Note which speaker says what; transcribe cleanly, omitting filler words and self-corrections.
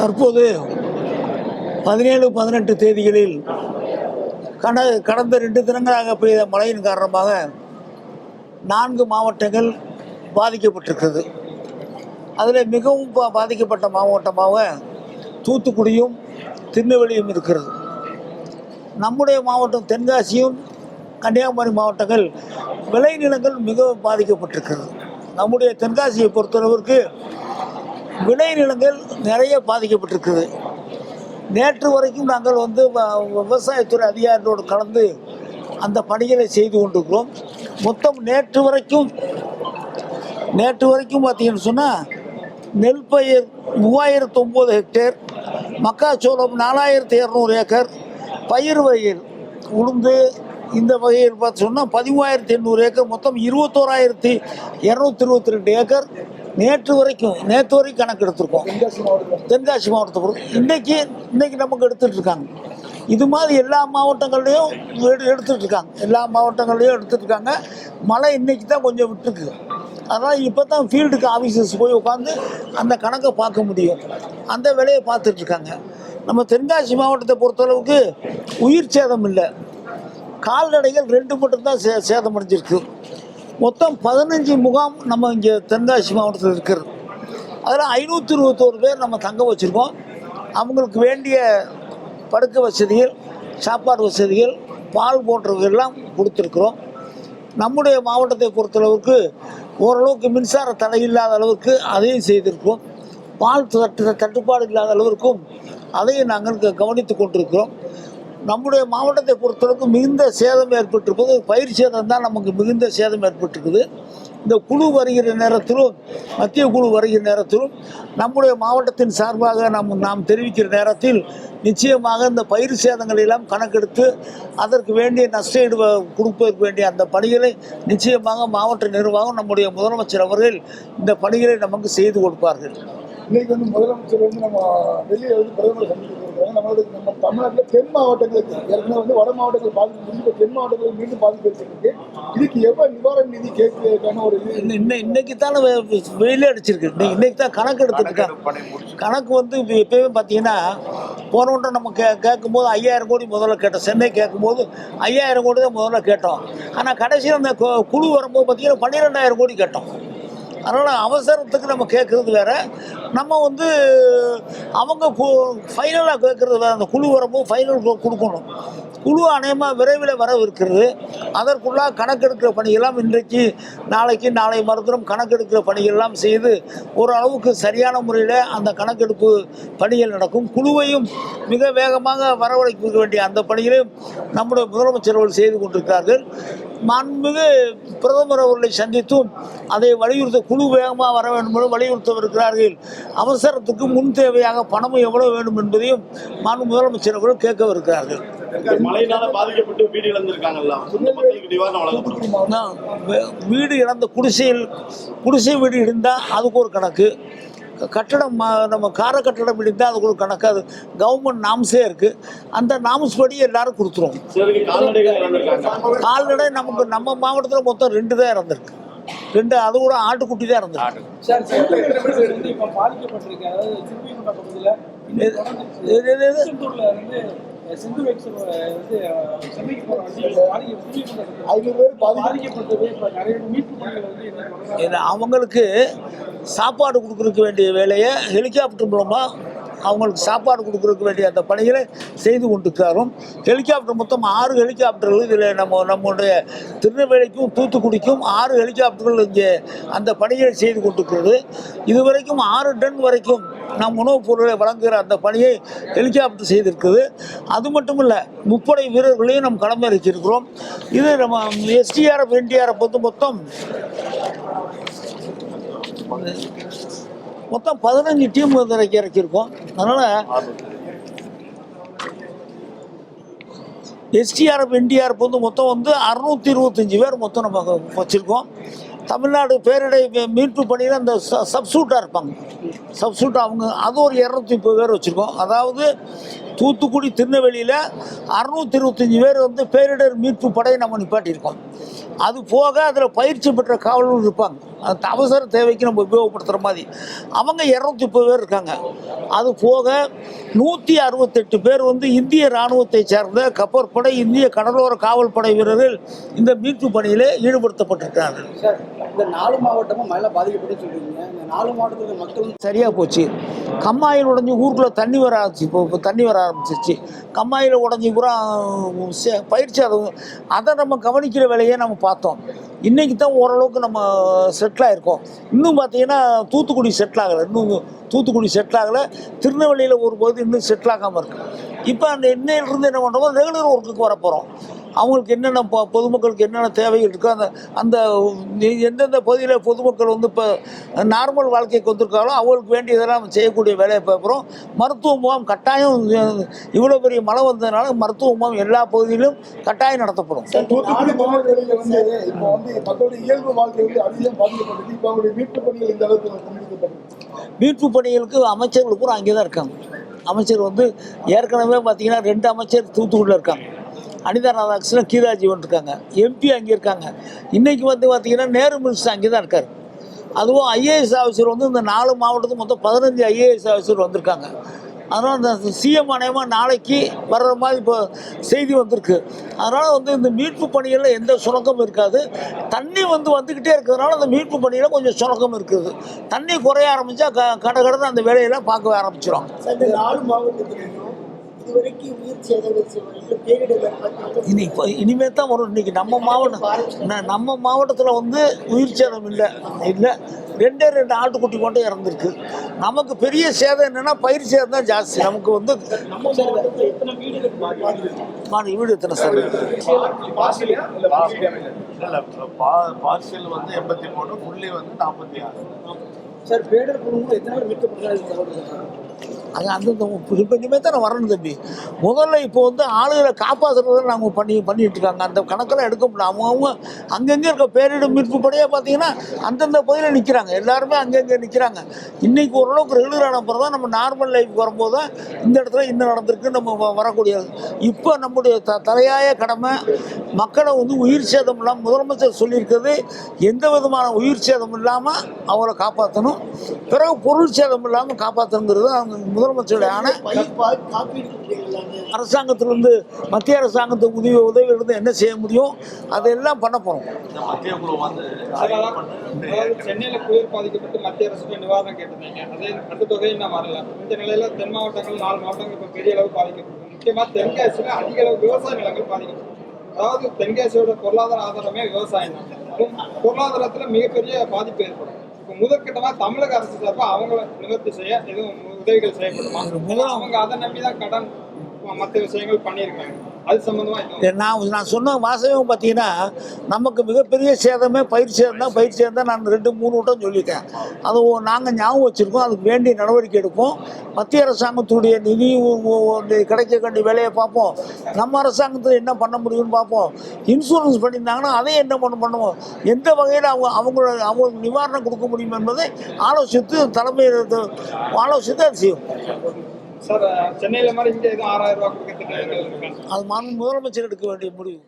Speaker 1: தற்போது 17, 18 தேதிகளில் கடந்த 2 தினங்களாக பெய்த மழையின் காரணமாக 4 மாவட்டங்கள் பாதிக்கப்பட்டிருக்கிறது. அதில் மிகவும் பாதிக்கப்பட்ட மாவட்டமாக தூத்துக்குடியும் திருநெல்வேலியும் இருக்கிறது. நம்முடைய மாவட்டம் தென்காசியும் கன்னியாகுமரி மாவட்டங்கள் விளைநிலங்கள் மிகவும் பாதிக்கப்பட்டிருக்கிறது. நம்முடைய தென்காசியை பொறுத்தளவிற்கு விளைநிலங்கள் நிறைய பாதிக்கப்பட்டிருக்குது. நேற்று வரைக்கும் நாங்கள் விவசாயத்துறை அதிகாரிகளோடு கலந்து அந்த பணிகளை செய்து கொண்டிருக்கிறோம். மொத்தம் நேற்று வரைக்கும் பார்த்தீங்கன்னு சொன்னால் நெல் பயிர் 3009 ஹெக்டேர், மக்காச்சோளம் 4200 ஏக்கர், பயிர் வகையில் உளுந்து இந்த வகையில் பார்த்து சொன்னால் 13800 ஏக்கர், மொத்தம் 21222 ஏக்கர் நேற்று வரைக்கும் கணக்கு எடுத்திருக்கோம். தென்காசி மாவட்டத்தை பொறுத்து இன்னைக்கு நமக்கு எடுத்துட்டு இருக்காங்க. இது மாதிரி எல்லா மாவட்டங்கள்லையும் எடுத்துட்டு இருக்காங்க. மழை இன்னைக்கு தான் கொஞ்சம் விட்டுருக்கு. அதனால் இப்போ தான் ஃபீல்டுக்கு ஆஃபீஸர்ஸ் போய் உட்காந்து அந்த கணக்கை பார்க்க முடியும். அந்த வேலையை பார்த்துட்ருக்காங்க. நம்ம தென்காசி மாவட்டத்தை பொறுத்தளவுக்கு உயிர் சேதம் இல்லை. கால்நடைகள் 2 மட்டும்தான் சேதம் அடைஞ்சிருக்கு. மொத்தம் 15 முகாம் நம்ம இங்கே தென்காசி மாவட்டத்தில் இருக்கிறது. அதில் 521 பேர் நம்ம தங்க வச்சுருக்கோம். அவங்களுக்கு வேண்டிய படுக்கை வசதிகள், சாப்பாடு வசதிகள், பால் போன்றவைகள்லாம் கொடுத்துருக்குறோம். நம்முடைய மாவட்டத்தை பொறுத்தளவுக்கு ஓரளவுக்கு மின்சார தடை இல்லாத அளவுக்கு அதையும் செய்திருக்கிறோம். பால் தட்டுப்பாடு இல்லாத அளவிற்கும் அதையும் நாங்கள் கவனித்து கொண்டிருக்கிறோம். நம்முடைய மாவட்டத்தை பொறுத்தளவுக்கு மிகுந்த சேதம் ஏற்பட்டிருப்பது பயிர் சேதம் தான். நமக்கு மிகுந்த சேதம் ஏற்பட்டிருக்குது. இந்த குழு வருகிற நேரத்திலும், மத்திய குழு வருகிற நேரத்திலும் நம்முடைய மாவட்டத்தின் சார்பாக நாம் தெரிவிக்கிற நேரத்தில் நிச்சயமாக இந்த பயிர் சேதங்களை எல்லாம் கணக்கெடுத்து அதற்கு வேண்டிய நஷ்டஈடு கொடுப்பதற்கு வேண்டிய அந்த பணிகளை நிச்சயமாக மாவட்ட நிர்வாகம், நம்முடைய முதலமைச்சர் அவர்கள் இந்த பணிகளை நமக்கு செய்து கொடுப்பார்கள்.
Speaker 2: இன்னைக்கு முதலமைச்சர் நம்ம டெல்லியை பிரதமர் சந்திச்சிருக்காங்க. நம்ம தமிழ்நாட்டில் தென் மாவட்டங்களுக்கு ஏற்கனவே வட மாவட்டங்கள் பாதிப்பு, தென் மாவட்டங்களுக்கு மீண்டும் பாதிப்பு வச்சிருக்கு. இதுக்கு எவ்வளோ நிவாரண நிதி கேட்கறதுக்கான ஒரு
Speaker 1: இன்னைக்கு தானே வெயிலே அடிச்சிருக்கு. இன்னைக்கு தான் கணக்கு எடுத்துட்டு இருக்காங்க. கணக்கு எப்பயுமே பார்த்தீங்கன்னா போன நம்ம கேட்கும்போது 5000 கோடி முதல்ல கேட்டோம். சென்னை கேட்கும்போது 5000 கோடி தான் முதல்ல கேட்டோம். ஆனால் கடைசியில் அந்த குழு வரும்போது பார்த்தீங்கன்னா 12000 கோடி கேட்டோம். அதனால் அவசரத்துக்கு நம்ம கேட்குறது வேறு, நம்ம அவங்க ஃபைனலாக கேட்குறது வேறு. அந்த குழு வரும்போது ஃபைனல் கொடுக்கணும். குழு அநேகமாக விரைவில் வரவிருக்கிறது. அதற்குள்ளாக கணக்கெடுக்கிற பணியெல்லாம் இன்றைக்கு நாளை மறுதினம் கணக்கெடுக்கிற பணிகள்லாம் செய்து ஓரளவுக்கு சரியான முறையில் அந்த கணக்கெடுப்பு பணிகள் நடக்கும். குழுவையும் மிக வேகமாக வரவழைக்க வேண்டிய அந்த பணிகளையும் நம்முடைய முதலமைச்சர் அவர்கள் செய்து கொண்டிருக்கிறார்கள். மாண்புமிகு பிரதமர் அவர்களை சந்தித்தும் அதை வலியுறுத்த குழு வேகமாக வர வேண்டும் என்று வலியுறுத்தவிருக்கிறார்கள். அவசரத்துக்கு முன் தேவையாக பணம் எவ்வளவு வேண்டும் என்பதையும் மாண்பு முதலமைச்சர் அவர்கள் கேட்கவிருக்கிறார்கள். வீடு இழந்த குடிசை வீடு இருந்தால் அதுக்கு ஒரு கணக்கு, கட்டடம் நம்ம கட்டடம் இடிந்தால் அதுக்கு ஒரு கணக்கு. அது கவர்மெண்ட் நாம்ஸே இருக்குது. அந்த நாம்ஸ் படி எல்லாரும் கொடுத்துருவோம். கால்நடை நம்ம மாவட்டத்தில் மொத்தம் 2 தான் இறந்துருக்கு. 2, அது கூட ஆட்டுக்குட்டி தான் இறந்துருக்கு. அவங்களுக்கு சாப்பாடு கொடுக்கறதுக்கு வேண்டிய வேலையை ஹெலிகாப்டர் மூலமாக அவங்களுக்கு சாப்பாடு கொடுக்கறதுக்கு வேண்டிய அந்த பணிகளை செய்து கொண்டிருக்கிறோம். ஹெலிகாப்டர் மொத்தம் 6 ஹெலிகாப்டர்கள் இதில் நம்முடைய திருநெல்வேலிக்கும் தூத்துக்குடிக்கும் 6 ஹெலிகாப்டர்கள் இங்கே அந்த பணிகளை செய்து கொண்டிருக்கிறது. இதுவரைக்கும் 6 டன் வரைக்கும் நம் உணவுப் பொருட்களை வழங்குகிற அந்த பணியை ஹெலிகாப்டர் செய்திருக்குது. அது மட்டும் இல்லை, முப்படை வீரர்களையும் நம்ம கடமை இறக்கியிருக்கிறோம். இது நம்ம எஸ்டிஆர்எஃப் என்டிஆர்எஃப் மொத்தம் 15 டீம் இறக்கியிருக்கோம். அதனால் எஸ்டிஆர்எஃப் என்டிஆர்எஃப் மொத்தம் 625 பேர் மொத்தம் நம்ம வச்சுருக்கோம். தமிழ்நாடு பேரிடை மீட்பு பணியில் அந்த சப்சூட்டாக இருப்பாங்க. அவங்க அது ஒரு 230 பேர் வச்சுருக்கோம். அதாவது தூத்துக்குடி திருநெல்வேலியில் 625 பேர் பேரிடர் மீட்பு படையை நம்ம நிப்பாட்டியிருக்கோம். அது போக அதில் பயிற்சி பெற்ற காவலர்கள் இருப்பாங்க. அந்த அவசர தேவைக்கு நம்ம உபயோகப்படுத்துகிற மாதிரி. அவங்க 230 பேர் இருக்காங்க. அது போக 168 பேர் வந்து இந்திய இராணுவத்தை சேர்ந்த கப்பற்படை, இந்திய கடலோர காவல் படை வீரர்கள் இந்த மீட்பு பணியில் ஈடுபடுத்தப்பட்டிருக்கிறார்கள்.
Speaker 3: சார், இந்த 4 மாவட்டமும் மழை பாதிக்கப்பட்டு சொல்றீங்க. இந்த 4 மாவட்டத்தில் மக்கள்
Speaker 1: சரியாக போச்சு. கம்மாயில் உடஞ்சி ஊருக்குள்ளே தண்ணி வர ஆரம்பிச்சு. இப்போ தண்ணி வர ஆரம்பிச்சிருச்சு. கம்மாயில் உடஞ்சி பூரா பயிற்சி அதை நம்ம கவனிக்கிற வேலையை நம்ம பார்த்தோம். இன்றைக்கி தான் ஓரளவுக்கு நம்ம செட்டில் ஆகிருக்கோம். இன்னும் பார்த்தீங்கன்னா தூத்துக்குடி செட்டில் ஆகலை. தூத்துக்குடி செட்டில் ஆகலை. திருநெல்வேலியில் ஒரு பகுதி இன்னும் செட்டில் ஆகாமல் இருக்குது. இப்போ அந்த இன்னையிலிருந்து என்ன பண்ணுறோம், ரெகுலர் ஒர்க்குக்கு வர போகிறோம். அவங்களுக்கு என்னென்ன பொதுமக்களுக்கு என்னென்ன தேவைகள் இருக்கோ அந்த எந்தெந்த பகுதியில் பொதுமக்கள் வந்து இப்போ நார்மல் வாழ்க்கைக்கு வந்திருக்காங்களோ அவங்களுக்கு வேண்டியதெல்லாம் செய்யக்கூடிய வேலையை பார்க்குறோம். மருத்துவ முகாம் கட்டாயம், இவ்வளோ பெரிய மழை வந்ததுனால மருத்துவ முகாம் எல்லா பகுதியிலும் கட்டாயம் நடத்தப்படும்.
Speaker 2: தூத்துக்குடி மாவட்டங்களில் வந்து இப்போ வந்து மக்களுடைய இயல்பு வாழ்க்கை வந்து அதிகம் பாதிக்கப்பட்டது. இப்போ அவங்களுடைய மீட்பு பணிகள் இந்த அளவுக்கு முன்னெடுக்கப்பட்டது.
Speaker 1: மீட்பு பணிகளுக்கு அமைச்சர்கள் கூட அங்கே தான் இருக்காங்க. அமைச்சர் வந்து ஏற்கனவே பார்த்தீங்கன்னா 2 அமைச்சர் தூத்துக்குடியில் இருக்காங்க. அனிதா ராதாகிருஷ்ணன், கீதா ஜீவன் இருக்காங்க. எம்பி அங்கே இருக்காங்க. இன்றைக்கி வந்து பார்த்திங்கன்னா நேரு மினிஸ்டர் அங்கே தான் இருக்கார். அதுவும் ஐஏஎஸ் ஆஃபீஸர் வந்து இந்த 4 மாவட்டத்துக்கு மொத்தம் 15 ஐஏஎஸ் ஆஃபீஸர் வந்திருக்காங்க. அதனால் இந்த சிஎம் ஆணையமாக நாளைக்கு வர்ற மாதிரி இப்போ செய்தி வந்திருக்கு. அதனால் வந்து இந்த மீட்பு பணிகளில் எந்த சுணக்கமும் இருக்காது. தண்ணி வந்துக்கிட்டே இருக்கிறதுனால அந்த மீட்பு பணியில் கொஞ்சம் சுணக்கம் இருக்குது. தண்ணி குறைய ஆரம்பித்தா கடகடன்னு அந்த வேலையெல்லாம் பார்க்க ஆரம்பிச்சிடும்.
Speaker 3: இந்த 4 மாவட்டத்திலையும் இதுவரைக்கும் உயிர் சேதங்கள் பேரிடர்
Speaker 1: இனிமேல் தான் வரும். இன்றைக்கி நம்ம மாவட்டத்தில் வந்து உயிர் சேதம் இல்லை. 2 ஆட்டுக்குட்டி மட்டும் இறந்துருக்கு. நமக்கு பெரிய சேதம் என்னென்னா பயிர் சேதம் தான் ஜாஸ்தி. நமக்கு வந்து வீடு எத்தனை சார்?
Speaker 4: பார்சியல் வந்து 83, முள்ளி வந்து 46.
Speaker 3: சார், பேரிடர் குழுவும் எத்தனை பேர் மீட்கப்படுறாங்க?
Speaker 1: அது அந்தந்த இப்போ இனிமேல் தான் வரணும் தம்பி. முதல்ல இப்போ வந்து ஆளுகளை காப்பாற்றுறதை நாங்கள் பண்ணிட்டு இருக்காங்க. அந்த கணக்கெல்லாம் எடுக்க முடியல. அவங்க அங்கங்கே இருக்க பேரிடர் மீட்பு படையாக பார்த்தீங்கன்னா அந்தந்த பகுதியில் நிற்கிறாங்க. எல்லாருமே அங்கங்கே நிற்கிறாங்க. இன்றைக்கி ஓரளவுக்கு ரெகுலரான பிறகு தான் நம்ம நார்மல் லைஃப் வரும்போது தான் இந்த இடத்துல இன்னும் நடந்திருக்கு நம்ம வரக்கூடியது. இப்போ நம்முடைய தலையாய கடமை மக்களை வந்து உயிர் சேதம் இல்லாமல், முதலமைச்சர் சொல்லியிருக்கிறது எந்த விதமான உயிர் சேதம் இல்லாமல் அவங்கள காப்பாற்றணும். பிறகு பொருள் சேதம் இல்லாமல் காப்பாற்றணுங்கிறது அவங்க முதலமைச்சருடைய ஆணை. அரசாங்கத்திலிருந்து, மத்திய அரசாங்கத்துக்கு உதவியிலிருந்து என்ன செய்ய முடியும் அதெல்லாம் பண்ண போகிறோம்.
Speaker 5: சென்னையில புயல் பாதிக்கப்பட்டு மத்திய அரசு நிவாரணம் கேட்டிருந்தீங்க. அதே அந்த தொகை இன்னும் வரல. இந்த நிலையில தென் மாவட்டங்கள் 4 மாவட்டங்கள் இப்போ பெரிய அளவு பாதிக்கப்படும். முக்கியமாக தென்காசியில் அதிக அளவு விவசாய நிலங்கள் பாதிக்கப்படும். அதாவது தென்காசியோட பொருளாதார ஆதாரமே விவசாயம் தான். பொருளாதாரத்தில் மிகப்பெரிய பாதிப்பு ஏற்படும். இப்போ முதற்கட்டமாக தமிழக அரசு சார்பாக அவங்கள நிவர்த்தி செய்ய எதுவும் உதவிகள் செய்யப்படுமா? அவங்க அதை நம்பிதான் கடன் மற்ற விஷயங்கள் பண்ணியிருக்காங்க. அது சம்பந்தமாக
Speaker 1: நான் சொன்ன வாசகம் பார்த்தீங்கன்னா நமக்கு மிகப்பெரிய சேதமே பயிர் சேதம் தான். பயிர் சேதம் தான் நான் 2-3 வட்டம் சொல்லியிருக்கேன். அது நாங்கள் ஞாபகம் வச்சுருக்கோம். அதுக்கு வேண்டிய நடவடிக்கை எடுப்போம். மத்திய அரசாங்கத்துடைய நிதி கிடைக்க வேண்டிய வேலையை பார்ப்போம். நம்ம அரசாங்கத்தில் என்ன பண்ண முடியும்னு பார்ப்போம். இன்சூரன்ஸ் பண்ணியிருந்தாங்கன்னா அதையும் என்ன பண்ணுவோம், எந்த வகையில் அவங்களுக்கு நிவாரணம் கொடுக்க முடியும் என்பதை ஆலோசித்து ஆலோசித்து அது செய்யும்.
Speaker 5: சார், சென்னையில் மாதிரி இங்கே எதுவும் 6000 ரூபா கொடுக்க திட்டங்கள் இருக்கா?
Speaker 1: அது முதலமைச்சர் எடுக்க வேண்டிய முடிவு.